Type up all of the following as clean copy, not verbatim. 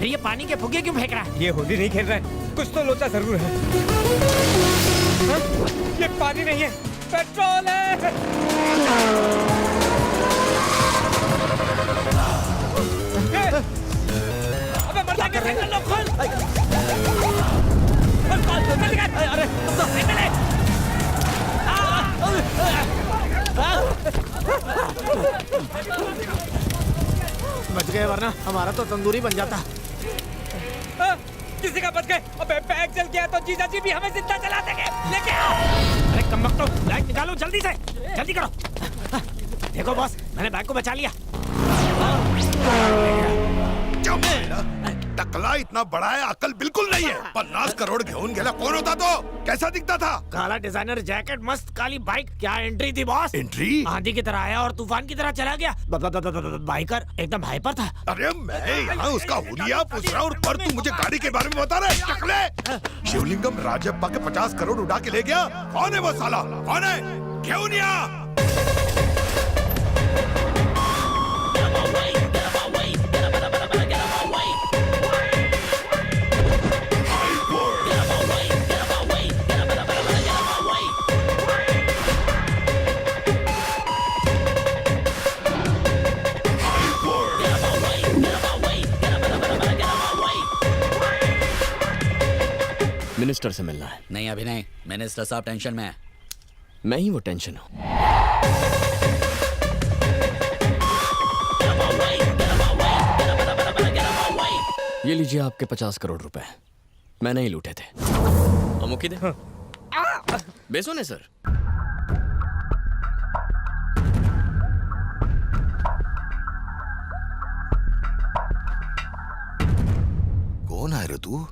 फिर ये पानी के फुग्गे क्यों फेंक रहा है? ये होली नहीं खेल रहा है, कुछ तो लोचा जरूर है। हाँ? ये पानी नहीं है, पेट्रोल है। अबे मर जाएंगे, लो खोल। अरे बच गए, वरना हमारा तो तंदूरी बन जाता। किसी का बच गए। अबे बैग जल गया तो जीजा जी भी हमें जिंदा जला देंगे। लेके आओ। अरे कमबख्तो, लाइट निकालो जल्दी से, जल्दी करो। देखो बॉस, मैंने बैग को बचा लिया। टकला इतना बड़ा है, अकल बिल्कुल नहीं है। 50 करोड़ घेऊन गेला कौन होता तो? कैसा दिखता था? काला डिजाइनर जैकेट, मस्त काली बाइक। क्या एंट्री थी बॉस? एंट्री? आंधी की तरह आया और तूफान की तरह चला गया। बाइकर एकदम हाइपर था। अरे मैं यहाँ उसका हुलिया पूछ रहा हूँ और तू मुझे गाड़ी के बारे में बता रहा है? टकले, शिवलिंगम राजप्पा के 50 करोड़ उड़ा के ले गया। कौन है वो साला? कौन है? घेऊनिया? मिनिस्टर से मिलना है। नहीं अभी नहीं, मिनिस्टर साहब टेंशन में है। मैं ही वो टेंशन हूँ। ये लीजिए आपके 50 करोड़ रुपए। मैंने ही लूटे थे। अमुकी दे। बेसुने सर। कौन है रे तू?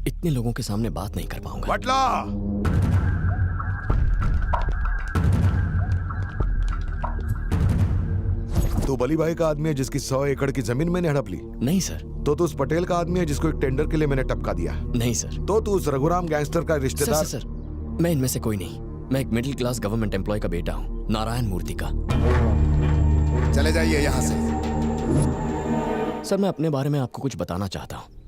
इतने लोगों के सामने बात नहीं कर पाऊंगा। बटला, तू बली भाई का आदमी है जिसकी 100 एकड़ की जमीन मैंने हड़प ली? नहीं सर। तो तू उस पटेल का आदमी है जिसको एक टेंडर के लिए मैंने टपका दिया? नहीं सर। तो तू उस रघुराम गैंगस्टर का रिश्तेदार? सर, मैं इनमें से कोई नहीं। मैं एक मिडिल क्लास गवर्नमेंट एम्प्लॉय का बेटा हूँ, नारायण मूर्ति का। चले जाइए यहाँ से। सर मैं अपने बारे में आपको कुछ बताना चाहता हूँ।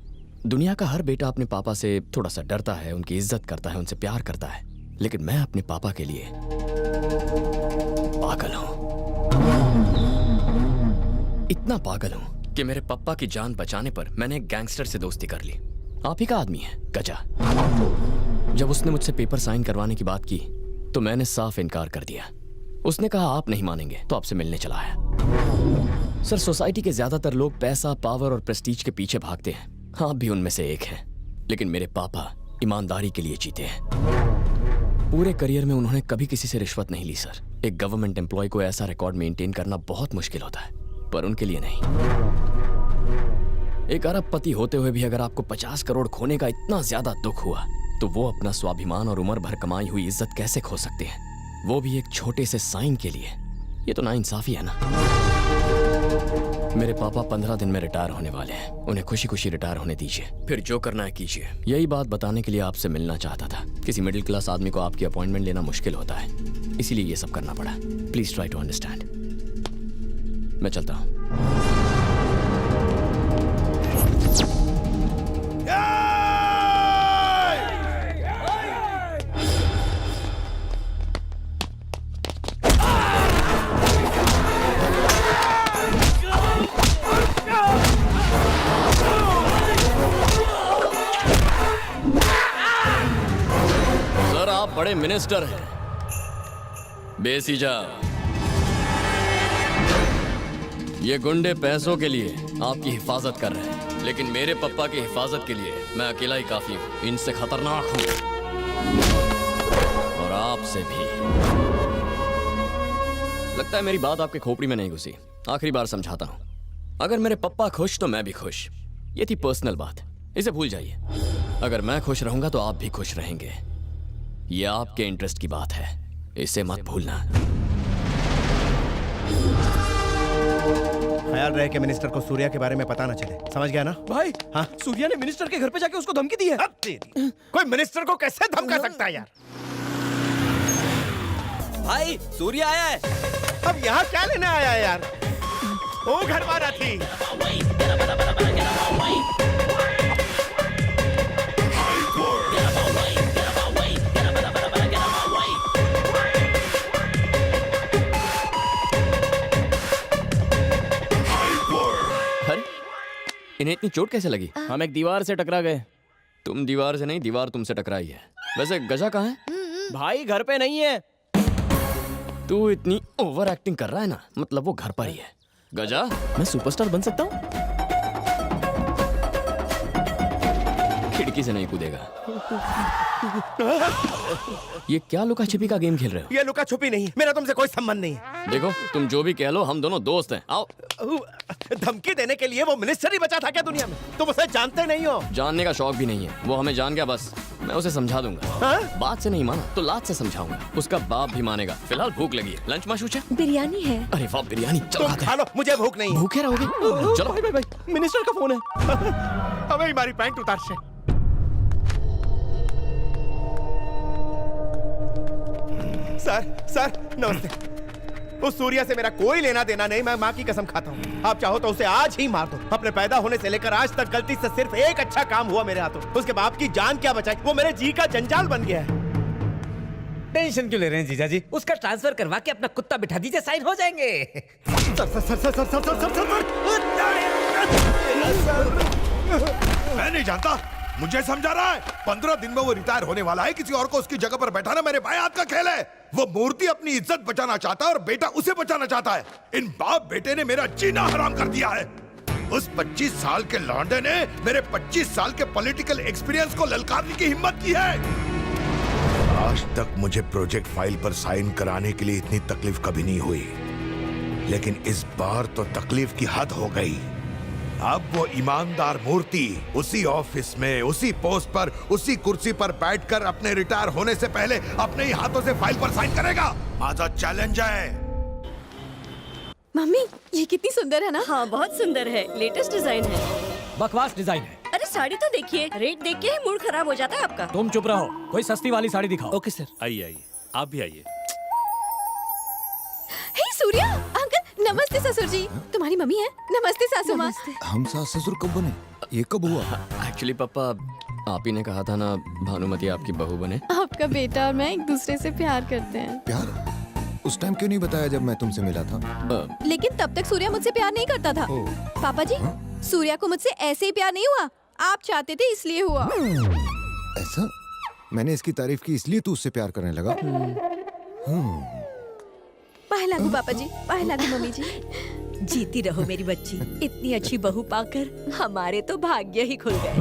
दुनिया का हर बेटा अपने पापा से थोड़ा सा डरता है, उनकी इज्जत करता है, उनसे प्यार करता है। लेकिन मैं अपने पापा के लिए पागल हूँ। इतना पागल हूँ कि मेरे पापा की जान बचाने पर मैंने एक गैंगस्टर से दोस्ती कर ली। आप ही का आदमी है, गजा। जब उसने मुझसे पेपर साइन करवाने की बात की तो मैंने साफ इनकार कर दिया। उसने कहा आप नहीं मानेंगे तो आपसे मिलने चला आया। सर सोसाइटी के ज्यादातर लोग पैसा, पावर और प्रेस्टीज के पीछे भागते हैं। आप भी उनमें से एक हैं। लेकिन मेरे पापा ईमानदारी के लिए जीते हैं। पूरे करियर में उन्होंने कभी किसी से रिश्वत नहीं ली सर। एक गवर्नमेंट एम्प्लॉय को ऐसा रिकॉर्ड मेंटेन करना बहुत मुश्किल होता है, पर उनके लिए नहीं। एक अरबपति होते हुए भी अगर आपको 50 करोड़ खोने का इतना ज्यादा दुख हुआ तो वो अपना स्वाभिमान और उम्र भर कमाई हुई इज्जत कैसे खो सकते हैं, वो भी एक छोटे से साइन के लिए। ये तो नाइंसाफी है ना। मेरे पापा 15 दिन में रिटायर होने वाले हैं। उन्हें खुशी खुशी रिटायर होने दीजिए, फिर जो करना है कीजिए। यही बात बताने के लिए आपसे मिलना चाहता था। किसी मिडिल क्लास आदमी को आपकी अपॉइंटमेंट लेना मुश्किल होता है, इसीलिए ये सब करना पड़ा। Please try to understand. मैं चलता हूँ। बड़े मिनिस्टर हैं, बेसीजा। ये गुंडे पैसों के लिए आपकी हिफाजत कर रहे हैं, लेकिन मेरे पप्पा की हिफाजत के लिए मैं अकेला ही काफी हूं। इनसे खतरनाक हूं और आपसे भी। लगता है मेरी बात आपके खोपड़ी में नहीं घुसी। आखिरी बार समझाता हूं, अगर मेरे पप्पा खुश तो मैं भी खुश। ये थी पर्सनल बात, इसे भूल जाइए। अगर मैं खुश रहूंगा तो आप भी खुश रहेंगे। ये आपके इंटरेस्ट की बात है, इसे मत भूलना। ख्याल रहे कि मिनिस्टर को सूर्या के बारे में पता ना चले, समझ गया ना भाई? हाँ? सूर्या ने मिनिस्टर के घर पे जाके उसको धमकी दी है। अब तेरी कोई मिनिस्टर को कैसे धमका सकता है यार? भाई सूर्या आया है। अब यहाँ क्या लेने आया है यार? वो घर वाला थी। अरे इन्हें इतनी चोट कैसे लगी? हम एक दीवार से टकरा गए। तुम दीवार से नहीं, दीवार तुमसे टकराई है। वैसे गजा कहाँ है? भाई घर पे नहीं है। तू इतनी ओवर एक्टिंग कर रहा है ना, मतलब वो घर पर ही है। गजा, मैं सुपरस्टार बन सकता हूँ। खिड़की से नहीं कूदेगा। ये क्या लुका छिपी का गेम खेल रहे हो? ये लुका छुपी नहीं, मेरा तुमसे कोई संबंध नहीं है। देखो, तुम जो भी कह लो, हम दोनों दोस्त हैं। आओ। धमकी देने के लिए वो मिनिस्टर ही बचा था क्या दुनिया में? तुम उसे जानते नहीं हो। जानने का शौक भी नहीं है, वो हमें जान गया बस। मैं उसे समझा दूंगा। हाँ? बात से नहीं माना तो लात से समझाऊंगा। उसका बाप भी मानेगा। फिलहाल भूख लगी है, लंच माशूच है? बिरयानी है। अरे वाह, बिरयानी। चलो तुम खाते खा हैं। लो, मुझे भूख नहीं है। भूखे रहोगे? चलो। भाई, मिनिस्टर का फोन है। हमें हमारी पैंट उतार से। सर नमस्ते। उस सूर्या से मेरा कोई लेना देना नहीं, मैं माँ की कसम खाता हूँ। आप चाहो तो उसे आज ही मार दो। अपने पैदा होने से लेकर आज तक गलती से सिर्फ एक अच्छा काम हुआ मेरे हाथों। उसके बाप की जान क्या बचाई, वो मेरे जी का जंजाल बन गया है। टेंशन क्यों ले रहे हैं जीजा जी? उसका ट्रांसफर करवा के अपना कुत्ता बिठा दीजिए, साइन हो जाएंगे। मैं नहीं जानता, मुझे समझा रहा है। 15 दिन में वो रिटायर होने वाला है, किसी और को उसकी जगह पर बैठाना मेरे भाई हाथ का खेल है। वो मूर्ति अपनी इज्जत बचाना चाहता है और बेटा उसे बचाना चाहता है। इन बाप बेटे ने मेरा जीना हराम कर दिया है। उस 25 साल के लौंडे ने मेरे 25 साल के पॉलिटिकल एक्सपीरियंस को ललकारने की हिम्मत की है। आज तक मुझे प्रोजेक्ट फाइल पर साइन कराने के लिए इतनी तकलीफ कभी नहीं हुई, लेकिन इस बार तो तकलीफ की हद हो गई। अब वो ईमानदार मूर्ति उसी ऑफिस में, उसी पोस्ट पर, उसी कुर्सी पर बैठकर अपने रिटायर होने से पहले अपने ही हाथों से फाइल पर साइन करेगा। आज चैलेंज है। मम्मी ये कितनी सुंदर है ना। हाँ बहुत सुंदर है, लेटेस्ट डिजाइन है। बकवास डिजाइन है। अरे साड़ी तो देखिए, रेट देख के ही मूड खराब हो जाता है आपका। तुम चुप रहो, कोई सस्ती वाली साड़ी दिखाओ। Okay sir. आइए आप भी आइए। हे सूर्या अंकल, नमस्ते ससुर जी। तुम्हारी मम्मी है। नमस्ते सासू माँ। हम सास ससुर कब बने? ये कब हुआ? एक्चुअली पापा, आप ही ने कहा था ना भानुमति आपकी बहू बने। आपका बेटा और मैं एक दूसरे से प्यार करते हैं। प्यार? उस टाइम क्यों नहीं बताया जब मैं तुमसे मिला था? लेकिन तब तक सूर्या मुझसे प्यार नहीं करता था। पापा जी, सूर्या को मुझसे ऐसे ही प्यार नहीं हुआ, आप चाहते थे इसलिए हुआ। ऐसा? मैंने इसकी तारीफ की इसलिए तू उससे प्यार करने लगा? पाए लागू पापा जी, पाए लागू मम्मी जी। जीती रहो मेरी बच्ची, इतनी अच्छी बहू पाकर हमारे तो भाग्य ही खुल गए।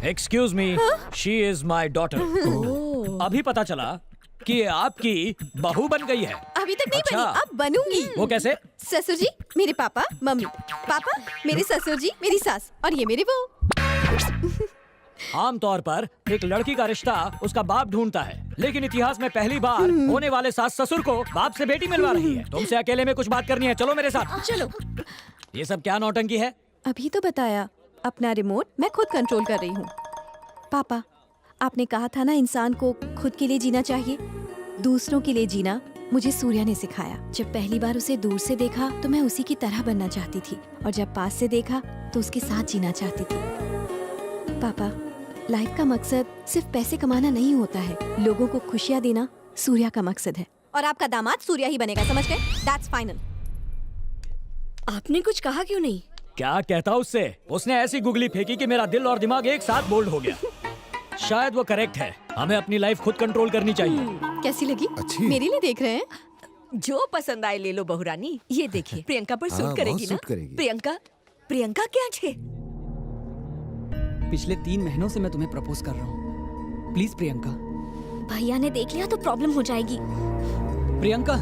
Excuse me, she is my daughter. अभी पता चला कि ये आपकी बहू बन गई है। अभी तक नहीं अच्छा। बनी, अब बनूंगी। वो कैसे? ससुर जी मेरे पापा, मम्मी, पापा मेरे ससुर जी, मेरी सास और ये मेरी बहू। आमतौर पर एक लड़की का रिश्ता उसका बाप ढूंढता है, लेकिन इतिहास में पहली बार होने वाले सास ससुर को बाप से बेटी मिलवा रही है। तुमसे अकेले में कुछ बात करनी है, चलो मेरे साथ। चलो। ये सब क्या नौटंकी है? अभी तो बताया, अपना रिमोट मैं खुद कंट्रोल कर रही हूँ। पापा, आपने कहा था ना इंसान को खुद के लिए जीना चाहिए, दूसरों के लिए जीना मुझे सूर्या ने सिखाया। जब पहली बार उसे दूर से देखा तो मैं उसी की तरह बनना चाहती थी, और जब पास से देखा तो उसके साथ जीना चाहती थी। पापा, लाइफ का मकसद सिर्फ पैसे कमाना नहीं होता है, लोगों को खुशियाँ देना सूर्या का मकसद है। और आपका दामाद सूर्या ही बनेगा, समझ गए? That's final. आपने कुछ कहा क्यों नहीं? क्या कहता उससे? उसने ऐसी गुगली फेंकी कि मेरा दिल और दिमाग एक साथ बोल्ड हो गया। शायद वो करेक्ट है, हमें अपनी लाइफ खुद कंट्रोल करनी चाहिए। कैसी लगी? अच्छी। मेरे लिए देख रहे हैं? जो पसंद आए ले लो बहुरानी। ये देखिए, प्रियंका पर सूट हाँ, करेगी बहुत ना? सूट करेगी। प्रियंका क्या छे? पिछले 3 महीनों से मैं तुम्हें प्रपोज कर रहा हूँ, प्लीज प्रियंका। भैया ने देख लिया तो प्रॉब्लम हो जाएगी। प्रियंका,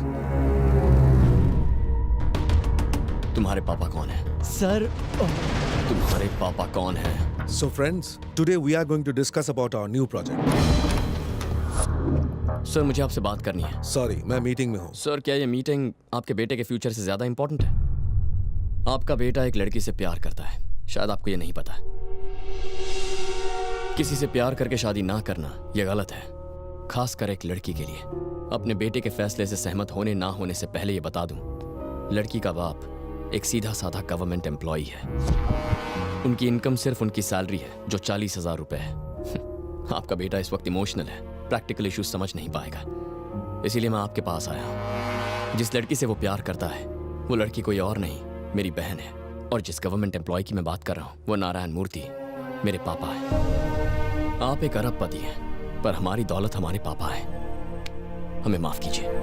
तुम्हारे पापा कौन है? सर तुम्हारे पापा कौन है? So friends, today we are going to discuss about our new project. Sir, मुझे आपसे बात करनी है। Sorry, मैं मीटिंग में हूँ। सर, क्या ये मीटिंग आपके बेटे के फ्यूचर से ज्यादा इंपॉर्टेंट है? आपका बेटा एक लड़की से प्यार करता है, शायद आपको ये नहीं पता। किसी से प्यार करके शादी ना करना यह गलत है, खासकर एक लड़की के लिए। अपने बेटे के फैसले से सहमत होने ना होने से पहले ये बता दूं, लड़की का बाप एक सीधा साधा गवर्नमेंट एम्प्लॉई है। उनकी इनकम सिर्फ उनकी सैलरी है जो 40,000 रुपए है। आपका बेटा इस वक्त इमोशनल है, प्रैक्टिकल इश्यूज समझ नहीं पाएगा, इसीलिए मैं आपके पास आया हूं। जिस लड़की से वो प्यार करता है वो लड़की कोई और नहीं, मेरी बहन है। और जिस गवर्नमेंट एम्प्लॉय की मैं बात कर रहा हूं वो नारायण मूर्ति मेरे पापा है। आप एक अरबपति हैं, पर हमारी दौलत हमारे पापा है। हमें माफ कीजिए।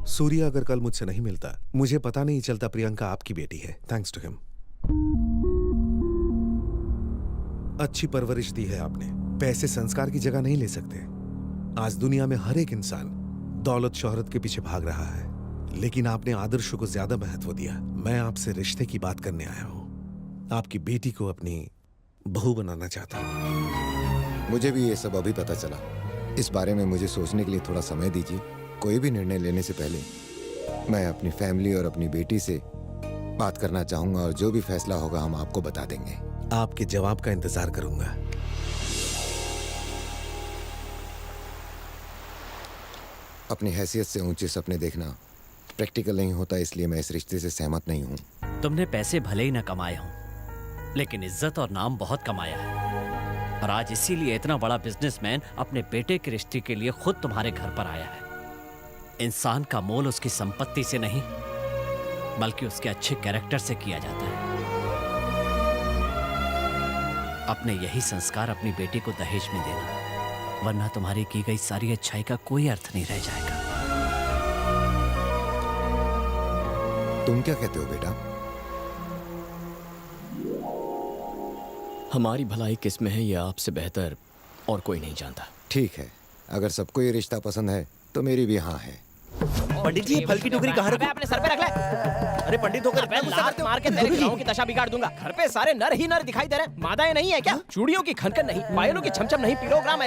सूर्या अगर कल मुझसे नहीं मिलता, मुझे पता नहीं चलता प्रियंका आपकी बेटी है। Thanks to him. अच्छी परवरिश दी है आपने। पैसे संस्कार की जगह नहीं ले सकते। आज दुनिया में हर एक इंसान दौलत शोहरत के पीछे भाग रहा है, लेकिन आपने आदर्शों को ज्यादा महत्व दिया। मैं आपसे रिश्ते की बात करने आया हूं। आपकी बेटी को अपनी बहू बनाना चाहता हूं। मुझे भी ये सब अभी पता चला। इस बारे में मुझे सोचने के लिए थोड़ा समय दीजिए। कोई भी निर्णय लेने से पहले मैं अपनी फैमिली और अपनी बेटी से बात करना चाहूंगा, और जो भी फैसला होगा हम आपको बता देंगे। आपके जवाब का इंतजार करूंगा। अपनी हैसियत से ऊंचे सपने देखना प्रैक्टिकल नहीं होता, इसलिए मैं इस रिश्ते से सहमत नहीं हूं। तुमने पैसे भले ही न कमाए हों, लेकिन इज्जत और नाम बहुत कमाया है। और आज इसीलिए इतना बड़ा बिजनेसमैन अपने बेटे के रिश्ते के लिए खुद तुम्हारे घर पर आया है। इंसान का मोल उसकी संपत्ति से नहीं, बल्कि उसके अच्छे कैरेक्टर से किया जाता है। अपने यही संस्कार अपनी बेटी को दहेज में देना, वरना तुम्हारी की गई सारी अच्छाई का कोई अर्थ नहीं रह जाएगा। तुम क्या कहते हो बेटा? हमारी भलाई किस में है ये आपसे बेहतर और कोई नहीं जानता। ठीक है, अगर सबको ये रिश्ता पसंद है तो मेरी भी हाँ है। पंडित जी, फल की टोकरी कहाँ रखूं? अपने सर पे रख ले। अरे पंडित होकर लात मार के तेरे खिलाओं की दशा बिगाड़ दूंगा। घर पे सारे नर ही नर दिखाई दे रहे हैं। मादाएं नहीं है क्या? चूड़ियों की खनखन नहीं, पायलों की छमछम नहीं, पिलोग्राम